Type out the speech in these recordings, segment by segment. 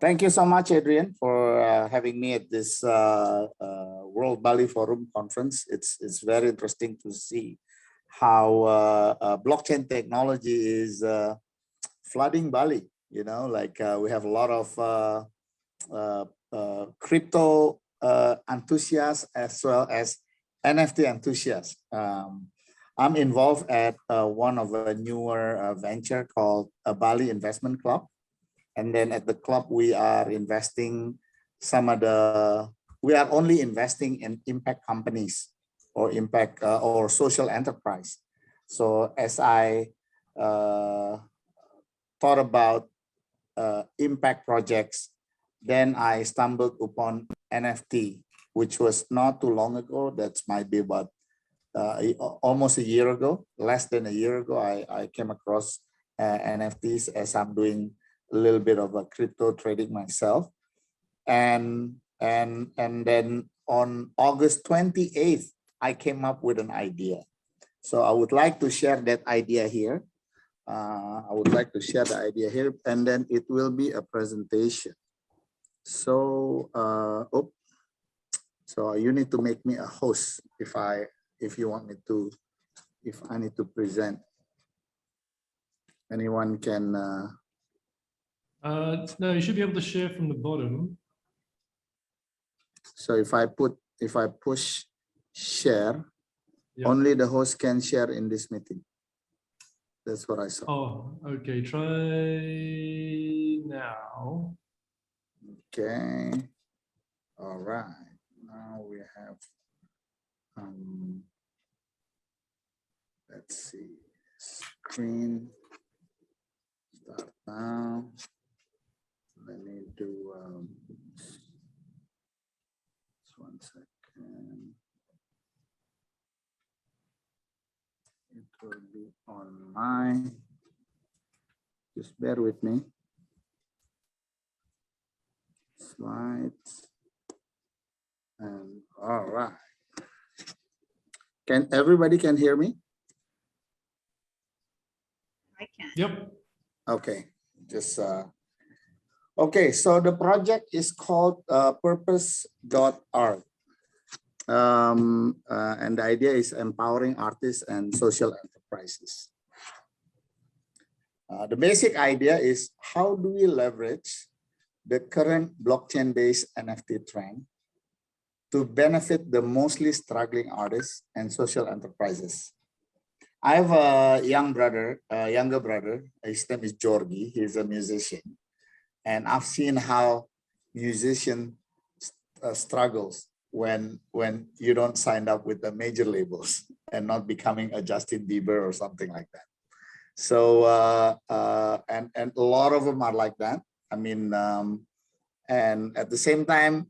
Thank you so much, Adrian, for having me at this World Bali Forum conference. It's very interesting to see how blockchain technology is flooding Bali. You know, like we have a lot of crypto enthusiasts as well as NFT enthusiasts. I'm involved at one of a newer venture called Bali Investment Club. And then at the club, we are investing we are only investing in impact companies or impact or social enterprise. So as I thought about impact projects, then I stumbled upon NFT, which was not too long ago. That might be about almost a year ago, less than a year ago, I came across NFTs as I'm doing a little bit of a crypto trading myself. And then on August 28th, I came up with an idea. So I would like to share that idea here. And then it will be a presentation. So, so you need to make me a host if I need to present. Anyone can. No, you should be able to share from the bottom. So if I push share, yep. Only the host can share in this meeting. That's what I saw. Oh, okay. Try now. Okay. All right. Now we have. Let's see. Screen. Start now. Let me do. Just 1 second. It will be on my. Just bear with me. Slides. And all right. Can everybody hear me? I can. Yep. Okay. Just okay. So the project is called Purpose.Art. And the idea is empowering artists and social enterprises. The basic idea is how do we leverage the current blockchain-based NFT trend to benefit the mostly struggling artists and social enterprises. I have a younger brother. His name is Georgi. He's a musician, and I've seen how musician struggles when you don't sign up with the major labels and not becoming a Justin Bieber or something like that. So and a lot of them are like that. I mean, and at the same time,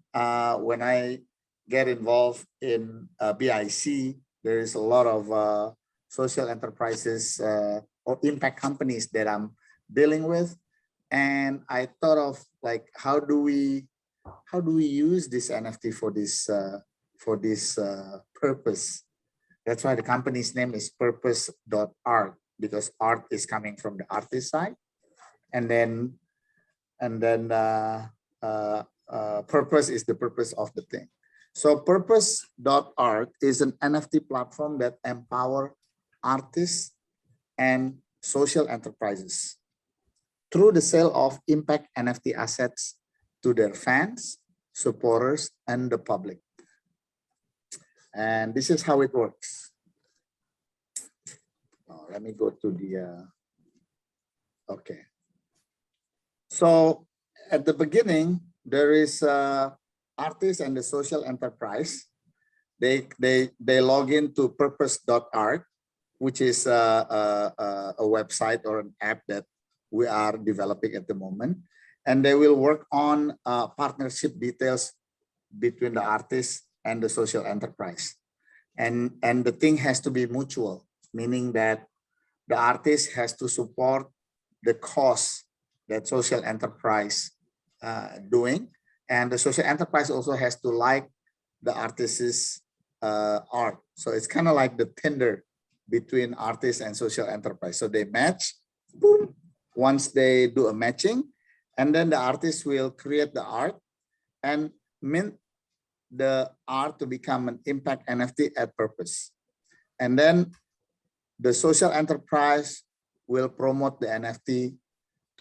when I get involved in BIC, there is a lot of social enterprises or impact companies that I'm dealing with, and I thought of like how do we use this NFT for this purpose. That's why the company's name is Purpose.Art, because art is coming from the artist side, and then purpose is the purpose of the thing. So Purpose.Art is an NFT platform that empower artists and social enterprises through the sale of impact NFT assets to their fans, supporters, and the public. And this is how it works. Oh, let me go to the, okay. So at the beginning, there is artists and the social enterprise. They log into Purpose.Art, which is a website or an app that we are developing at the moment. And they will work on partnership details between the artist and the social enterprise. And the thing has to be mutual, meaning that the artist has to support the cause that social enterprise doing. And the social enterprise also has to like the artist's art. So it's kind of like the Tinder between artists and social enterprise. So they match, boom. Once they do a matching, And then the artist will create the art and mint the art to become an impact NFT at Purpose. And then the social enterprise will promote the NFT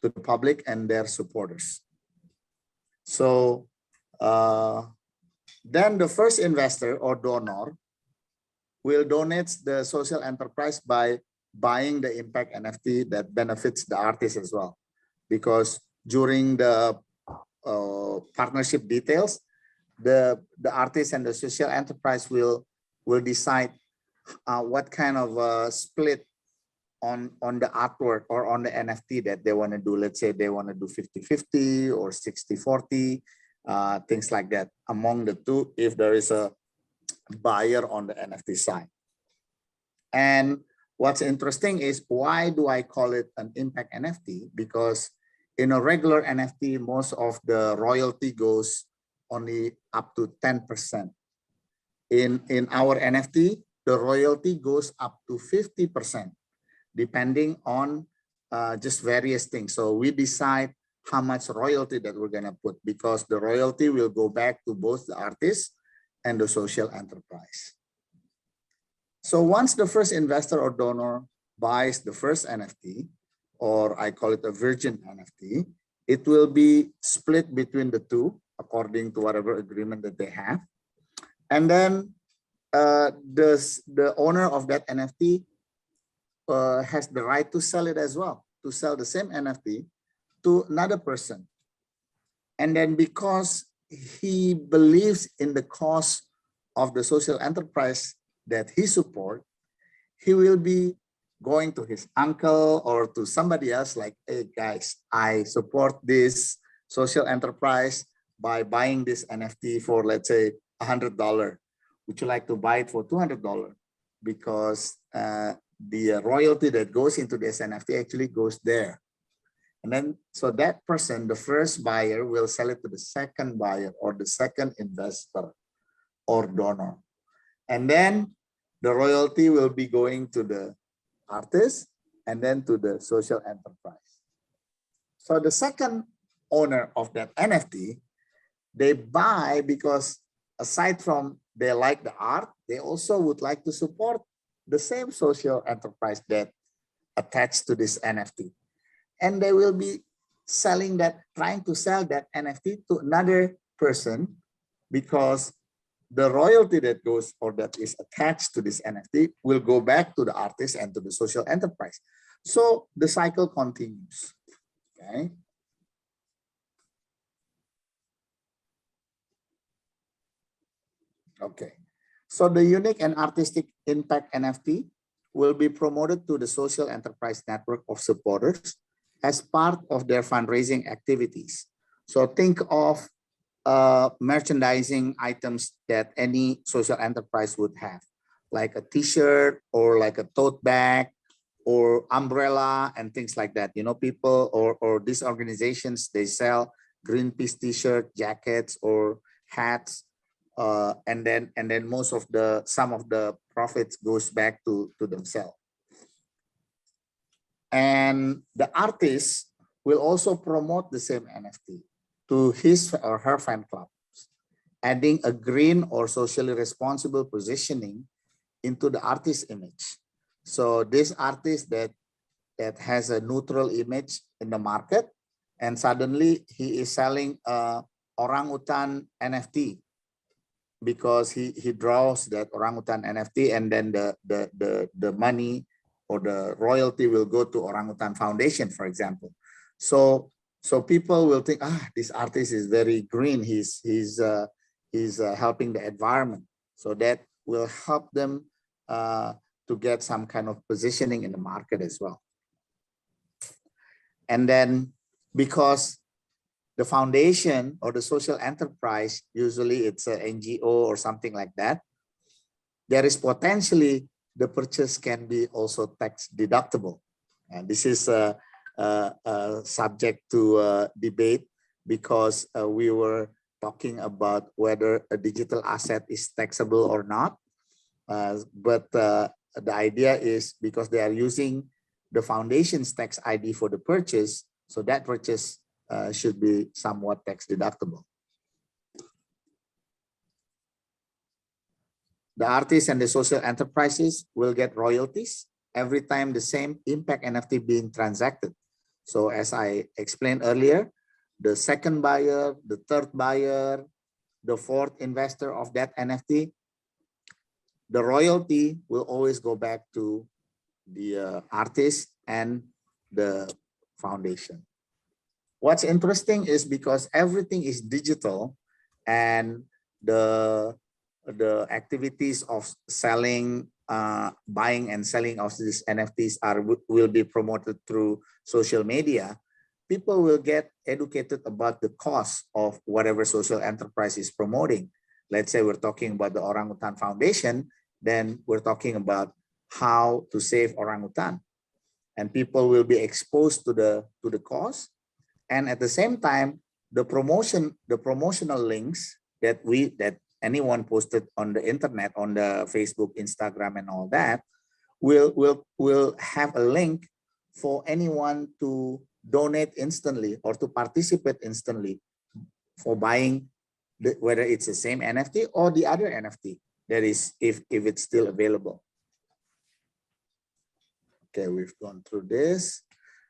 to the public and their supporters. So then the first investor or donor will donate the social enterprise by buying the impact NFT that benefits the artist as well. Because during the partnership details, the artist and the social enterprise will decide what kind of split on the artwork or on the NFT that they want to do. Let's say they want to do 50-50 or 60-40, things like that among the two if there is a buyer on the NFT side. And what's interesting is, why do I call it an impact NFT? Because in a regular NFT, most of the royalty goes only up to 10%. In our NFT, the royalty goes up to 50%, depending on just various things. So we decide how much royalty that we're gonna put, because the royalty will go back to both the artist and the social enterprise. So once the first investor or donor buys the first NFT, or I call it a virgin NFT, it will be split between the two according to whatever agreement that they have. And then the owner of that NFT has the right to sell it as well, to sell the same NFT to another person. And then because he believes in the cause of the social enterprise that he supports, he will be going to his uncle or to somebody else like, hey guys, I support this social enterprise by buying this NFT for, let's say, $100. Would you like to buy it for $200? Because the royalty that goes into this NFT actually goes there. And then, so that person, the first buyer, will sell it to the second buyer or the second investor or donor. And then the royalty will be going to the artist and then to the social enterprise. So the second owner of that NFT, they buy because aside from they like the art, they also would like to support the same social enterprise that attached to this NFT. And they will be selling that, trying to sell that NFT to another person, because the royalty that goes or that is attached to this NFT will go back to the artist and to the social enterprise. So the cycle continues. Okay. Okay. So the unique and artistic impact NFT will be promoted to the social enterprise network of supporters as part of their fundraising activities. So think of merchandising items that any social enterprise would have, like a t-shirt or like a tote bag or umbrella and things like that. You know, people or these organizations, they sell Greenpeace t-shirt, jackets or hats. And then most of some of the profits goes back to themselves. And the artist will also promote the same NFT to his or her fan clubs, adding a green or socially responsible positioning into the artist's image. So this artist that has a neutral image in the market, and suddenly he is selling a orangutan NFT because he draws that orangutan NFT, and then the money or the royalty will go to Orangutan Foundation, for example. So people will think, this artist is very green. He's helping the environment. So that will help them to get some kind of positioning in the market as well. And then because the foundation or the social enterprise, usually it's an NGO or something like that, there is potentially the purchase can be also tax deductible. And this is subject to debate, because we were talking about whether a digital asset is taxable or not. But the idea is, because they are using the foundation's tax ID for the purchase, so that purchase should be somewhat tax deductible. The artists and the social enterprises will get royalties every time the same impact NFT being transacted. So as I explained earlier, the second buyer, the third buyer, the fourth investor of that NFT, the royalty will always go back to the artist and the foundation. What's interesting is because everything is digital and the activities of selling, buying and selling of these NFTs will be promoted through social media, people will get educated about the cost of whatever social enterprise is promoting. Let's say we're talking about the Orangutan Foundation, then we're talking about how to save orangutan. And people will be exposed to the cost. And at the same time, the promotional links that anyone posted on the internet, on the Facebook, Instagram, and all that, will have a link for anyone to donate instantly or to participate instantly for buying, whether it's the same NFT or the other NFT, that is, if it's still available. Okay, we've gone through this.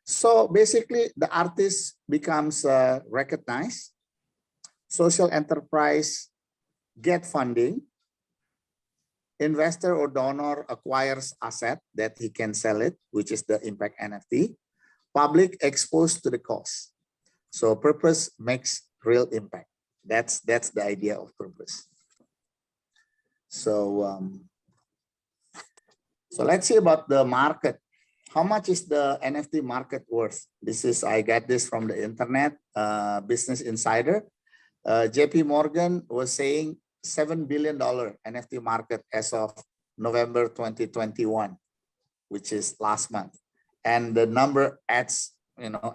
So basically, the artist becomes recognized, social enterprise get funding, investor or donor acquires asset that he can sell it, which is the impact NFT, public exposed to the cost. So Purpose makes real impact. That's the idea of Purpose. So, so let's see about the market. How much is the NFT market worth? I got this from the internet, Business Insider. JP Morgan was saying $7 billion NFT market as of November 2021, which is last month. And the number adds,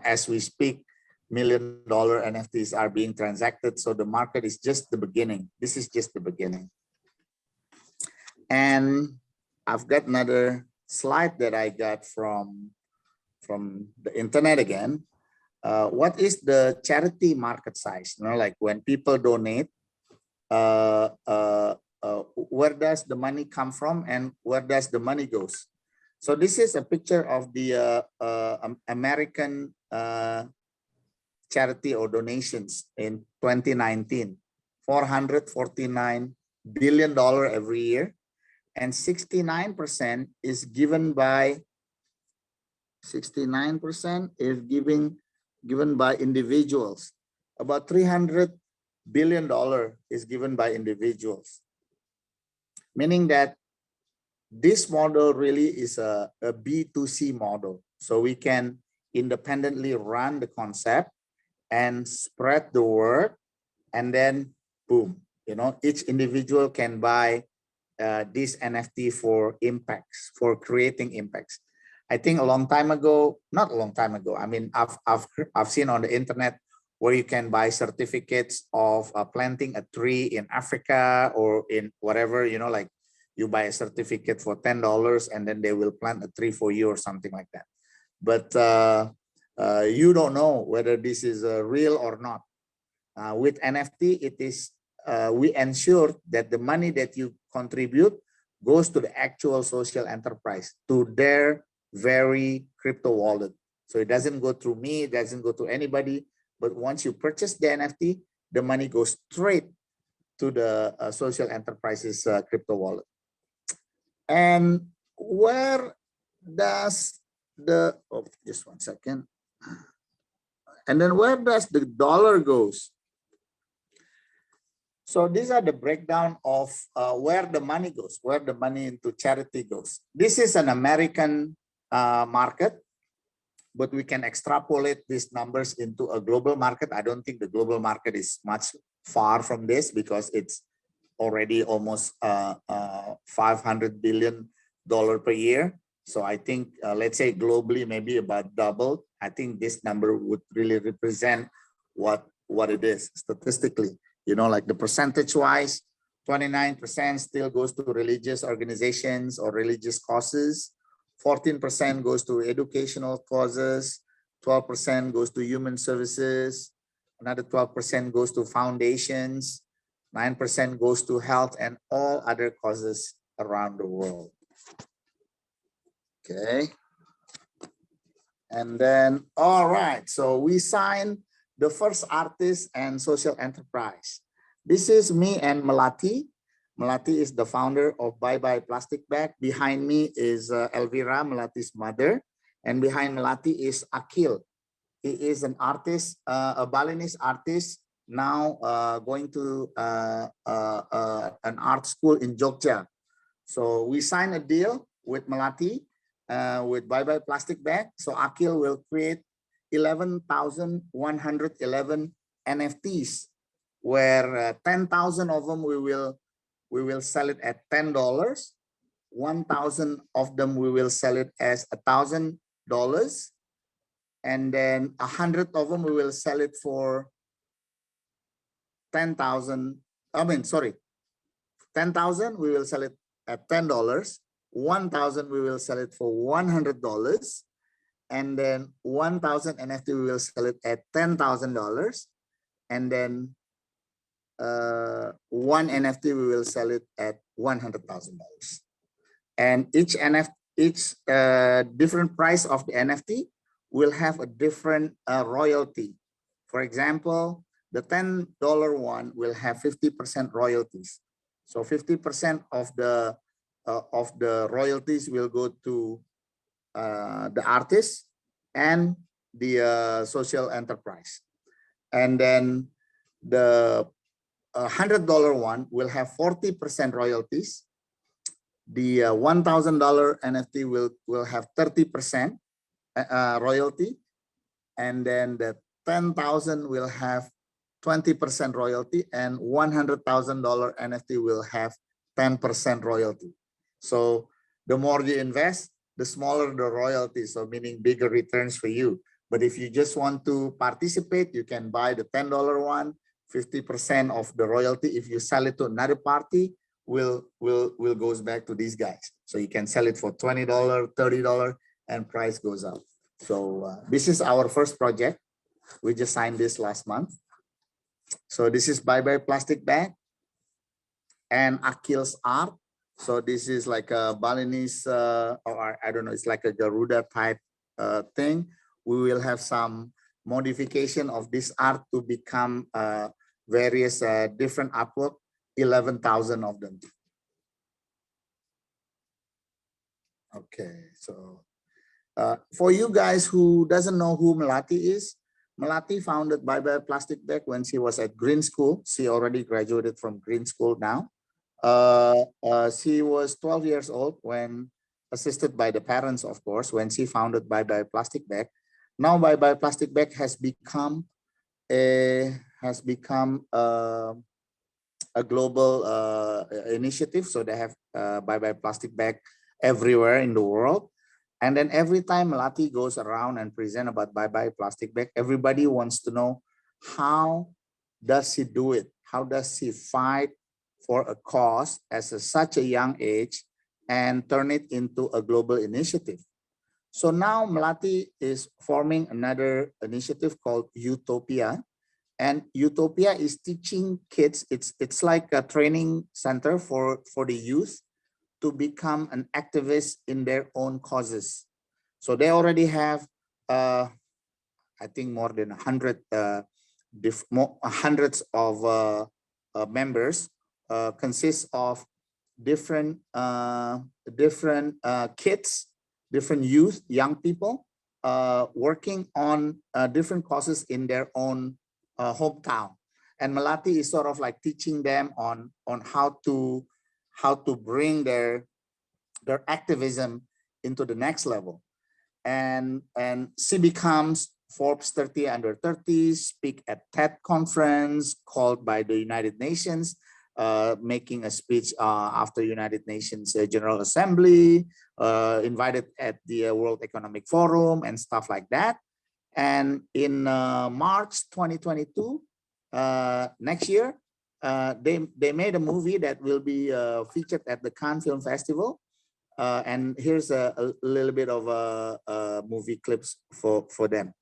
as we speak, $1 million NFTs are being transacted. So the market is just the beginning. This is just the beginning. And I've got another slide that I got from the internet again. What is the charity market size? Like when people donate, where does the money come from and where does the money goes? So this is a picture of the American charity or donations in 2019, $449 billion every year. And 69% is given by given by individuals. About $300 billion is given by individuals, meaning that this model really is a B2C model. So we can independently run the concept and spread the word, and then boom, each individual can buy this NFT for impacts, for creating impacts. I think a long time ago, not a long time ago, I mean, I've seen on the internet where you can buy certificates of planting a tree in Africa or in whatever, like you buy a certificate for $10 and then they will plant a tree for you or something like that. But you don't know whether this is real or not. With NFT, it is we ensure that the money that you contribute goes to the actual social enterprise, to their very crypto wallet. So it doesn't go through me, it doesn't go to anybody. But once you purchase the NFT, the money goes straight to the social enterprise's crypto wallet. And where does just one second. And then where does the dollar goes? So these are the breakdown of where the money goes, where the money into charity goes. This is an American market, but we can extrapolate these numbers into a global market. I don't think the global market is much far from this because it's already almost $500 billion per year. So I think, let's say globally, maybe about double. I think this number would really represent what it is statistically. Like the percentage-wise, 29% still goes to religious organizations or religious causes. 14% goes to educational causes. 12% goes to human services, another 12% goes to foundations, 9% goes to health and all other causes around the world. Okay. And then, all right, so we signed the first artist and social enterprise. This is me and Melati. Melati is the founder of Bye Bye Plastic Bag. Behind me is Elvira, Melati's mother. And behind Melati is Akil. He is an artist, a Balinese artist, now going to an art school in Jogja. So we signed a deal with Melati, with Bye Bye Plastic Bag. So Akil will create 11,111 NFTs, where 10,000 of them we will sell it at $10. 1,000 of them we will sell it as $1,000, and then 100 of them we will sell it for 10,000. I mean, sorry, 10,000 we will sell it at $10. 1,000 we will sell it for $100, and then 1,000 NFT we will sell it at $10,000, and then one NFT we will sell it at $100,000. And each different price of the NFT will have a different royalty. For example, the $10 one will have 50% royalties. So 50% of the royalties will go to the artist and the social enterprise. And then the $100 one will have 40% royalties. The $1,000 NFT will have 30% royalty, and then the 10,000 will have 20% royalty, and $100,000 NFT will have 10% royalty. So the more you invest, the smaller the royalty, so meaning bigger returns for you. But if you just want to participate, you can buy the $10 one, 50% of the royalty. If you sell it to another party, will goes back to these guys. So you can sell it for $20, $30, and price goes up. So this is our first project. We just signed this last month. So this is Bye Bye Plastic Bag and Akil's art. So this is like a Balinese, or I don't know, it's like a Garuda type thing. We will have some modification of this art to become various different artwork, 11,000 of them. Okay, so for you guys who doesn't know who Melati is, Melati founded Bye Bye Plastic Bag when she was at Green School. She already graduated from Green School now. She was 12 years old when, assisted by the parents, of course, when she founded Bye Bye Plastic Bag. Now Bye Bye Plastic Bag has become a global initiative. So they have Bye Bye Plastic Bag everywhere in the world. And then every time Melati goes around and present about Bye Bye Plastic Bag, everybody wants to know, how does she do it? How does she fight for a cause at such a young age and turn it into a global initiative? So now Melati is forming another initiative called Utopia. And Utopia is teaching kids, it's like a training center for the youth to become an activist in their own causes. So they already have, I think, more than 100, hundreds of members, consists of different kids, different youth, young people, working on different causes in their own hometown. And Melati is sort of like teaching them on how to bring their activism into the next level. And she becomes Forbes 30 under 30, speak at TED conference called by the United Nations, making a speech after United Nations General Assembly, invited at the World Economic Forum and stuff like that. And in March 2022, next year, they made a movie that will be featured at the Cannes Film Festival. And here's a little bit of movie clips for them.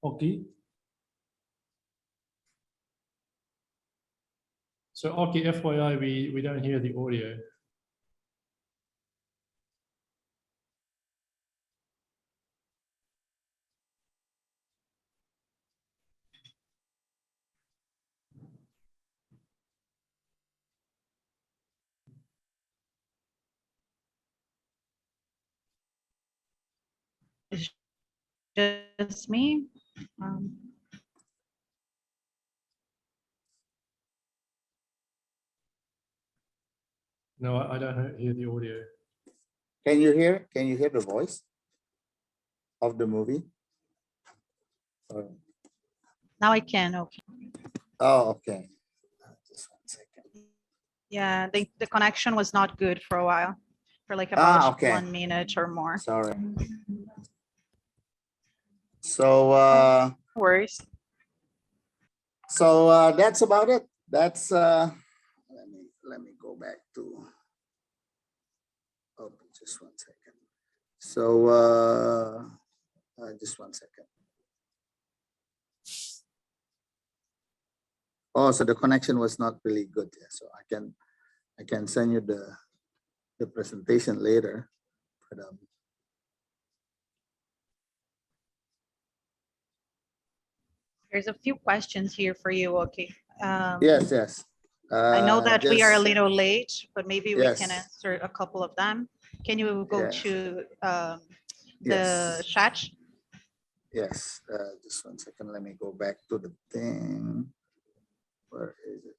Okki. So Okki, FYI, we don't hear the audio. It's just me. No, I don't hear the audio. Can you hear the voice of the movie? Now I can. Okay. Oh, okay. Just 1 second. Yeah, the connection was not good for a while, for like about Okay. 1 minute or more. Sorry. So No worries. so that's about it. That's let me go back to just 1 second. So just 1 second. Oh, so the connection was not really good. Yeah, so I can send you the presentation later. But, There's a few questions here for you, okay. yes, yes. I know that we are a just- little late, but maybe we can Yes. answer a couple of them. Can you go Yeah. to the Yes. chat? Yes, just 1 second. Let me go back to the thing. Where is it?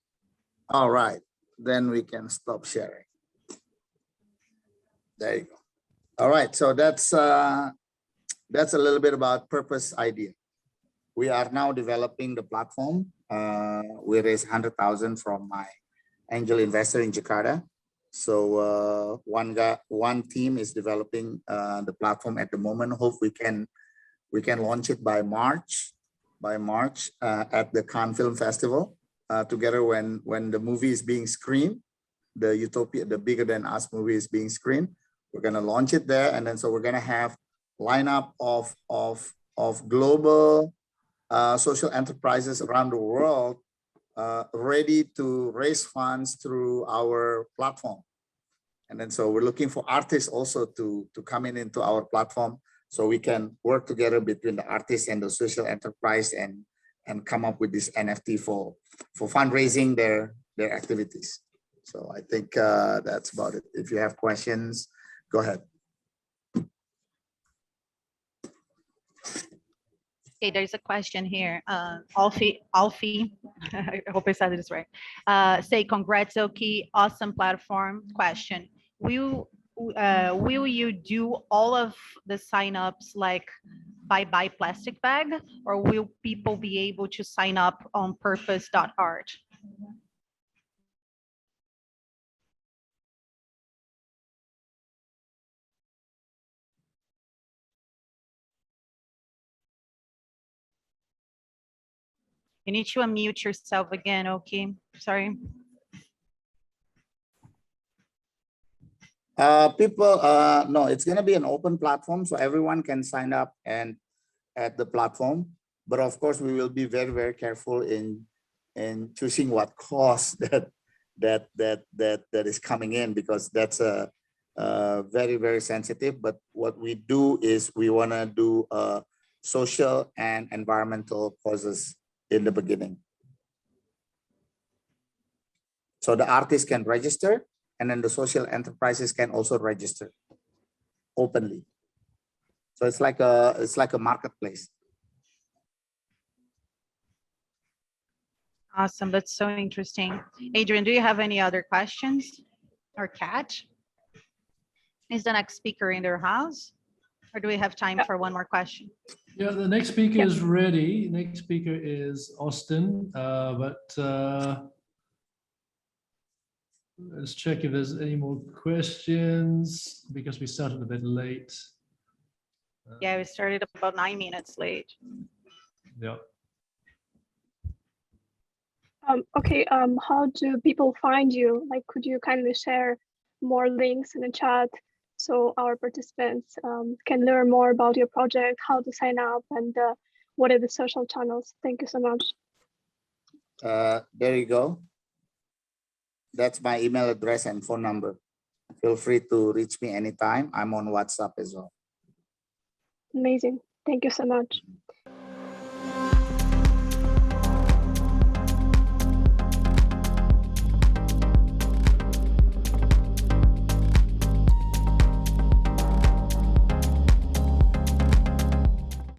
All right, then we can stop sharing. There you go. All right, so that's a little bit about Purpose idea. We are now developing the platform. We raised 100,000 from my angel investor in Jakarta. So one team is developing the platform at the moment. Hope we can launch it by March at the Cannes Film Festival. Together when the movie is being screened, the Utopia, the Bigger Than Us movie is being screened. We're gonna launch it there, and then so we're gonna have lineup of global social enterprises around the world ready to raise funds through our platform. And then so we're looking for artists also to come into our platform so we can work together between the artists and the social enterprise and come up with this NFT for fundraising their activities. So I think that's about it. If you have questions, go ahead. Okay, there's a question here. Alfie, I hope I said this right. Say, congrats, Okki, awesome platform. Question: Will you do all of the signups like buy plastic bag, or will people be able to sign up on Purpose.Art? You need to unmute yourself again, okay? Sorry. People, no, it's going to be an open platform, so everyone can sign up and at the platform. But of course, we will be very, very careful in choosing what cost that is coming in, because that's a very, very sensitive. But what we do is we want to do social and environmental causes in the beginning. So the artists can register, and then the social enterprises can also register openly. So it's like a marketplace. Awesome, that's so interesting. Adrian, do you have any other questions? Or Kat? Is the next speaker in their house? Or do we have time for one more question? Yeah, the next speaker is ready. Next speaker is Austin, let's check if there's any more questions because we started a bit late. Yeah, we started about 9 minutes late. Yeah. Okay, how do people find you? Like, could you kindly share more links in the chat so our participants can learn more about your project, how to sign up, and what are the social channels? Thank you so much. There you go. That's my email address and phone number. Feel free to reach me anytime. I'm on WhatsApp as well. Amazing. Thank you so much.